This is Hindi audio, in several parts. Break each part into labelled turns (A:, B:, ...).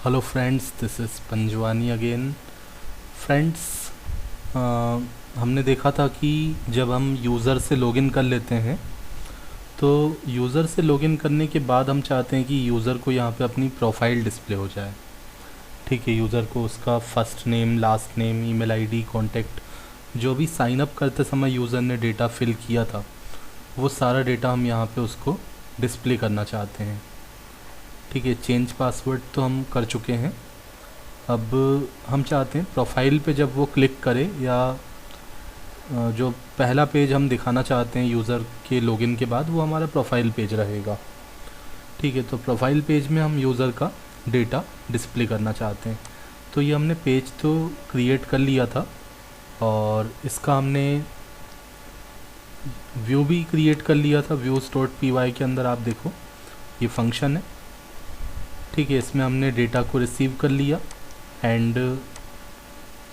A: Hello friends, this is Panjwani again. Friends, हमने देखा था कि जब हम यूज़र से लॉगिन कर लेते हैं तो यूज़र से लॉगिन करने के बाद हम चाहते हैं कि यूज़र को यहाँ पे अपनी प्रोफाइल डिस्प्ले हो जाए। ठीक है, यूज़र को उसका first name, last name, email ID, contact, जो भी साइन अप करते समय यूज़र ने डेटा फिल किया था वो सारा डेटा हम यहाँ पे उसको डिस्प्ले करना चाहते हैं। ठीक है, चेंज पासवर्ड तो हम कर चुके हैं। अब हम चाहते हैं प्रोफाइल पे जब वो क्लिक करे या जो पहला पेज हम दिखाना चाहते हैं यूज़र के लॉगिन के बाद वो हमारा प्रोफाइल पेज रहेगा। ठीक है, तो प्रोफाइल पेज में हम यूज़र का डेटा डिस्प्ले करना चाहते हैं। तो ये हमने पेज तो क्रिएट कर लिया था और इसका हमने व्यू भी क्रिएट कर लिया था। views.py के अंदर आप देखो ये फंक्शन है। ठीक है, इसमें हमने डेटा को रिसीव कर लिया एंड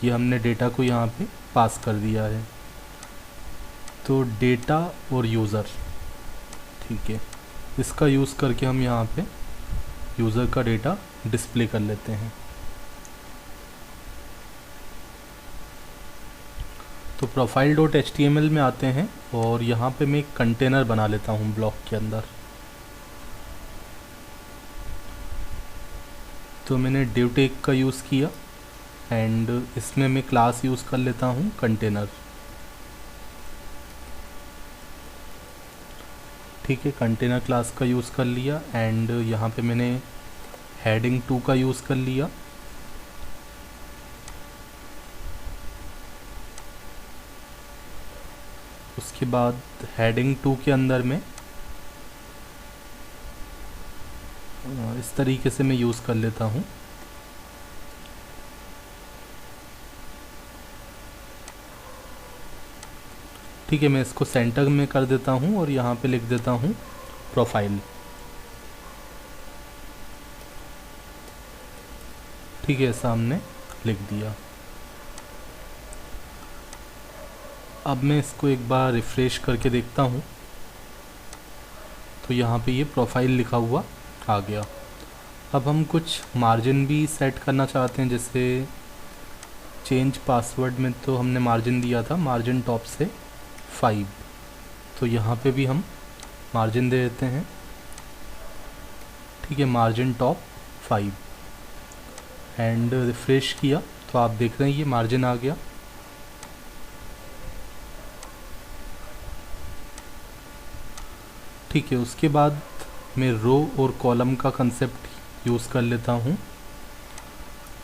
A: ये हमने डेटा को यहाँ पे पास कर दिया है। तो डेटा और यूज़र, ठीक है, इसका यूज़ करके हम यहाँ पे यूज़र का डेटा डिस्प्ले कर लेते हैं। तो profile.html में आते हैं और यहाँ पे मैं एक कंटेनर बना लेता हूँ ब्लॉक के अंदर। तो मैंने div tag का यूज़ किया एंड इसमें मैं क्लास यूज़ कर लेता हूँ कंटेनर। ठीक है, कंटेनर क्लास का यूज़ कर लिया एंड यहाँ पे मैंने हेडिंग 2 का यूज़ कर लिया। उसके बाद हेडिंग 2 के अंदर में इस तरीके से मैं यूज़ कर लेता हूँ। ठीक है, मैं इसको सेंटर में कर देता हूँ और यहाँ पे लिख देता हूँ प्रोफाइल। ठीक है, सामने लिख दिया। अब मैं इसको एक बार रिफ़्रेश करके देखता हूँ तो यहाँ पे ये प्रोफाइल लिखा हुआ आ गया। अब हम कुछ मार्जिन भी सेट करना चाहते हैं, जैसे चेंज पासवर्ड में तो हमने मार्जिन दिया था मार्जिन टॉप से 5, तो यहाँ पे भी हम मार्जिन दे देते हैं। ठीक है, मार्जिन टॉप 5 एंड रिफ़्रेश किया तो आप देख रहे हैं ये मार्जिन आ गया। ठीक है, उसके बाद मैं रो और कॉलम का कंसेप्ट यूज़ कर लेता हूँ।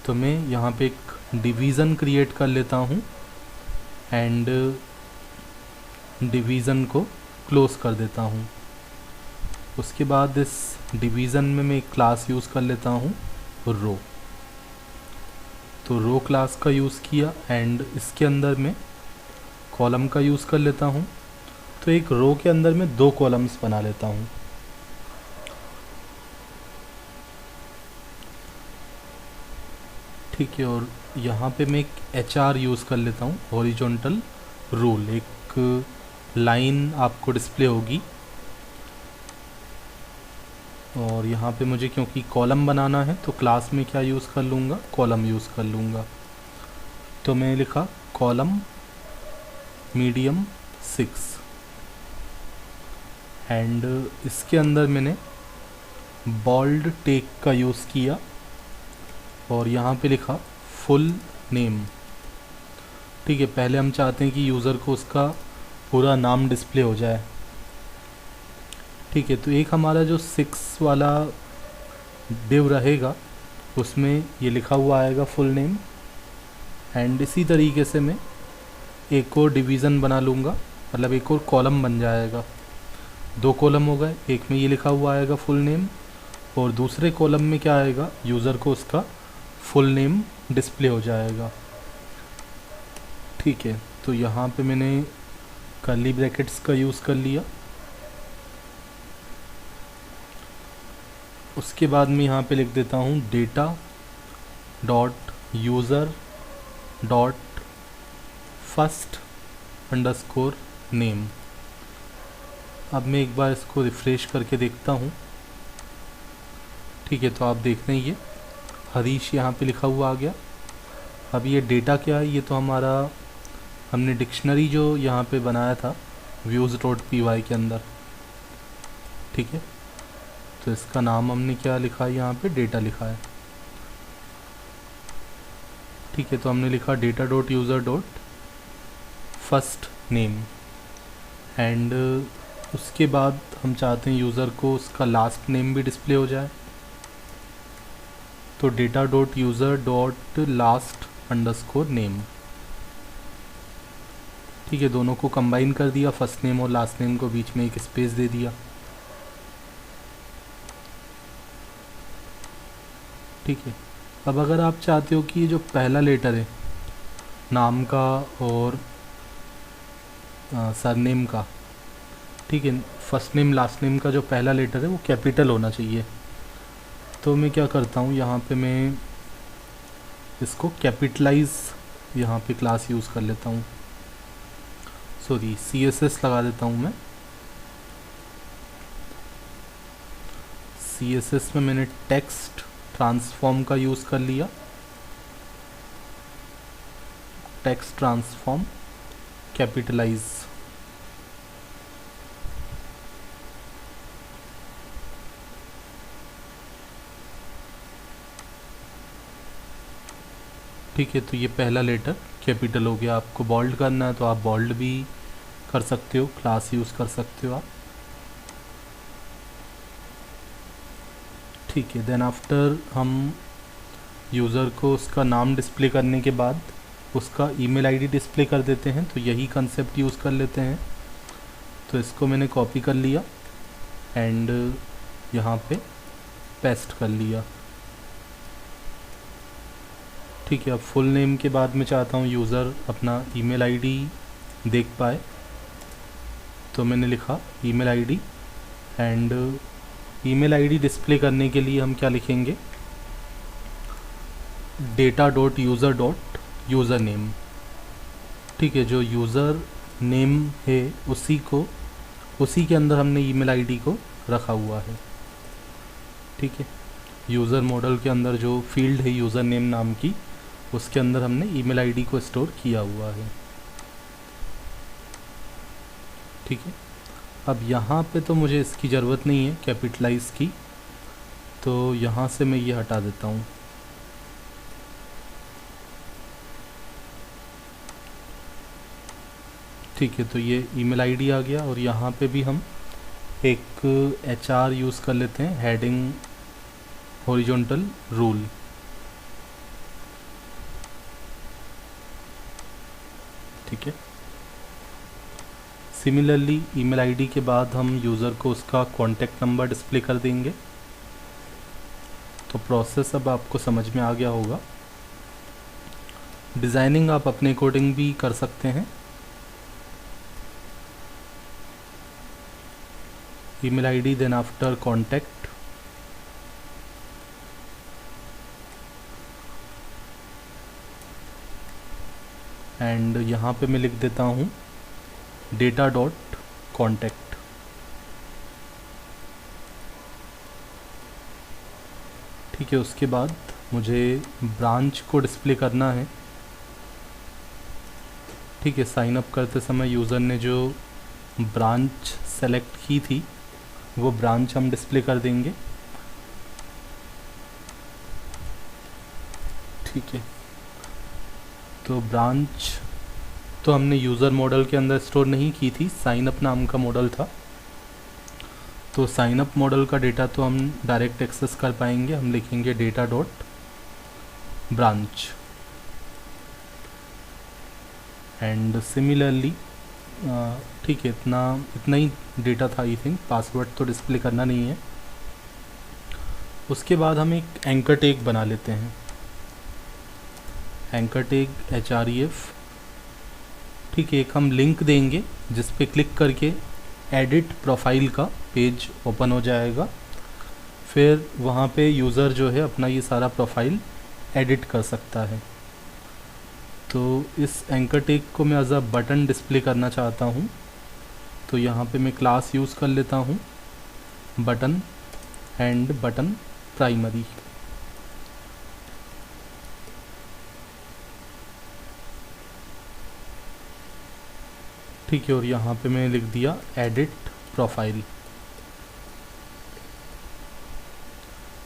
A: तो मैं यहाँ पे एक डिवीज़न क्रिएट कर लेता हूँ एंड डिवीज़न को क्लोज़ कर देता हूँ। उसके बाद इस डिवीज़न में मैं एक क्लास यूज़ कर लेता हूँ रो। तो रो क्लास का यूज़ किया एंड इसके अंदर मैं कॉलम का यूज़ कर लेता हूँ। तो एक रो के अंदर मैं 2 कॉलम्स बना लेता हूँ। ठीक है, और यहाँ पे मैं एक HR यूज़ कर लेता हूँ, हॉरिजॉन्टल रूल। एक लाइन आपको डिस्प्ले होगी और यहाँ पे मुझे क्योंकि कॉलम बनाना है तो क्लास में क्या यूज़ कर लूँगा, कॉलम यूज़ कर लूँगा। तो मैं लिखा कॉलम मीडियम 6 एंड इसके अंदर मैंने बोल्ड टेक का यूज़ किया और यहाँ पे लिखा फुल नेम। ठीक है, पहले हम चाहते हैं कि यूज़र को उसका पूरा नाम डिस्प्ले हो जाए। ठीक है, तो एक हमारा जो 6 वाला डिव रहेगा उसमें ये लिखा हुआ आएगा फुल नेम एंड इसी तरीके से मैं एक और डिवीज़न बना लूँगा, मतलब एक और कॉलम बन जाएगा। 2 कॉलम हो गए, एक में ये लिखा हुआ आएगा फुल नेम और दूसरे कॉलम में क्या आएगा, यूज़र को उसका फुल नेम डिस्प्ले हो जाएगा। ठीक है, तो यहाँ पे मैंने कर्ली ब्रैकेट्स का यूज़ कर लिया। उसके बाद मैं यहाँ पे लिख देता हूँ data dot user dot first underscore name. अब मैं एक बार इसको रिफ़्रेश करके देखता हूँ। ठीक है, तो आप देख रहे हैं ये हरीश यहाँ पे लिखा हुआ आ गया। अब ये डेटा क्या है, ये तो हमारा हमने डिक्शनरी जो यहाँ पे बनाया था views.py के अंदर, ठीक है। तो इसका नाम हमने क्या लिखा है, यहाँ पे डेटा लिखा है, ठीक है। तो हमने लिखा data dot user dot first name, and उसके बाद हम चाहते हैं यूज़र को उसका लास्ट नेम भी डिस्प्ले हो जाए। तो data dot user dot last underscore name, ठीक है। दोनों को कंबाइन कर दिया, फर्स्ट नेम और लास्ट नेम को बीच में एक स्पेस दे दिया, ठीक है। अब अगर आप चाहते हो कि ये जो पहला लेटर है नाम का और सरनेम का, ठीक है, फर्स्ट नेम लास्ट नेम का जो पहला लेटर है वो कैपिटल होना चाहिए, तो मैं क्या करता हूँ, यहाँ पे मैं इसको कैपिटलाइज यहाँ पे क्लास यूज़ कर लेता हूँ, सॉरी CSS लगा देता हूँ मैं। CSS में मैंने टेक्स्ट ट्रांसफॉर्म का यूज़ कर लिया, टेक्स्ट ट्रांसफॉर्म कैपिटलाइज, ठीक है। तो ये पहला लेटर कैपिटल हो गया। आपको बोल्ड करना है तो आप बोल्ड भी कर सकते हो, क्लास यूज़ कर सकते हो आप, ठीक है। देन आफ्टर हम यूज़र को उसका नाम डिस्प्ले करने के बाद उसका ईमेल आईडी डिस्प्ले कर देते हैं, तो यही कंसेप्ट यूज़ कर लेते हैं। तो इसको मैंने कॉपी कर लिया एंड यहाँ पे पेस्ट कर लिया, ठीक है। अब फुल नेम के बाद मैं चाहता हूँ यूज़र अपना ईमेल आईडी देख पाए, तो मैंने लिखा email ID, and email ID display करने के लिए हम क्या लिखेंगे, data dot user dot user name, ठीक है। जो यूज़र नेम है उसी के अंदर हमने ईमेल आईडी को रखा हुआ है, ठीक है। यूज़र मॉडल के अंदर जो फील्ड है यूज़र नेम नाम की, उसके अंदर हमने ईमेल आईडी को स्टोर किया हुआ है, ठीक है। अब यहाँ पे तो मुझे इसकी ज़रूरत नहीं है कैपिटलाइज की, तो यहाँ से मैं ये हटा देता हूँ, ठीक है। तो ये ईमेल आईडी आ गया, और यहाँ पे भी हम एक HR यूज़ कर लेते हैं, हेडिंग हॉरिजॉन्टल रूल, ठीक है। सिमिलरली ईमेल आईडी के बाद हम यूज़र को उसका कॉन्टैक्ट नंबर डिस्प्ले कर देंगे। तो प्रोसेस अब आपको समझ में आ गया होगा। डिज़ाइनिंग आप अपने अकॉर्डिंग भी कर सकते हैं। Email ID then after contact, and यहाँ पे मैं लिख देता हूँ डेटा डॉट कॉन्टैक्ट, ठीक है। उसके बाद मुझे ब्रांच को डिस्प्ले करना है, ठीक है। साइन अप करते समय यूज़र ने जो ब्रांच सेलेक्ट की थी वो ब्रांच हम डिस्प्ले कर देंगे, ठीक है। तो ब्रांच तो हमने यूज़र मॉडल के अंदर स्टोर नहीं की थी, साइन अप नाम का मॉडल था, तो साइन अप मॉडल का डेटा तो हम डायरेक्ट एक्सेस कर पाएंगे। हम लिखेंगे data dot branch, and similarly, ठीक है, इतना ही डेटा था आई थिंक, पासवर्ड तो डिस्प्ले करना नहीं है। उसके बाद हम एक एंकर टैग बना लेते हैं, एंकर टैग href, ठीक है। एक हम लिंक देंगे जिस पे क्लिक करके एडिट प्रोफाइल का पेज ओपन हो जाएगा, फिर वहाँ पे यूज़र जो है अपना ये सारा प्रोफाइल एडिट कर सकता है। तो इस एंकर टैग को मैं एज अ बटन डिस्प्ले करना चाहता हूँ, तो यहाँ पे मैं क्लास यूज़ कर लेता हूँ बटन एंड बटन प्राइमरी, ठीक है, और यहाँ पे मैंने लिख दिया एडिट प्रोफाइल।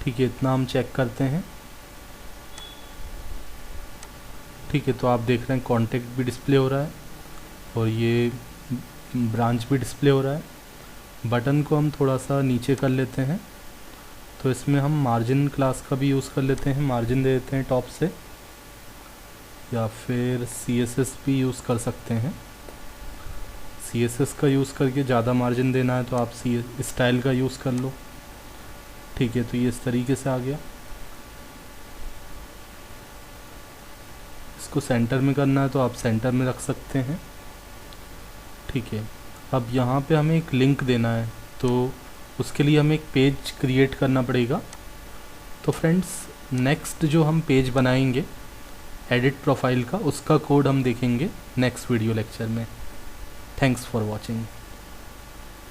A: ठीक है, इतना हम चेक करते हैं। ठीक है, तो आप देख रहे हैं कॉन्टेक्ट भी डिस्प्ले हो रहा है और ये ब्रांच भी डिस्प्ले हो रहा है। बटन को हम थोड़ा सा नीचे कर लेते हैं, तो इसमें हम मार्जिन क्लास का भी यूज़ कर लेते हैं, मार्जिन दे देते हैं टॉप से, या फिर CSS भी यूज़ कर सकते हैं। CSS का यूज़ करके ज़्यादा मार्जिन देना है तो आप स्टाइल का यूज़ कर लो। ठीक है, तो ये इस तरीके से आ गया। इसको सेंटर में करना है तो आप सेंटर में रख सकते हैं। ठीक है, अब यहाँ पे हमें एक लिंक देना है, तो उसके लिए हमें एक पेज क्रिएट करना पड़ेगा। तो फ्रेंड्स, नेक्स्ट जो हम पेज बनाएंगे एडिट प्रोफाइल का, उसका कोड हम देखेंगे नेक्स्ट वीडियो लेक्चर में। Thanks for watching.